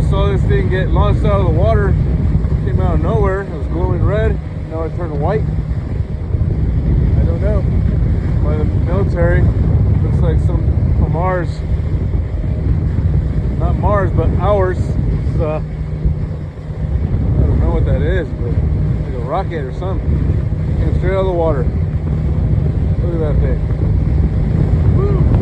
just saw this thing get launched out of the water. Came out of nowhere. It was glowing red. Now it turned white. I don't know. By the military. Looks like some from Mars. Not Mars, but ours. It's, I don't know what that is, but like a rocket or something. Came straight out of the water. Look at that thing. Woo!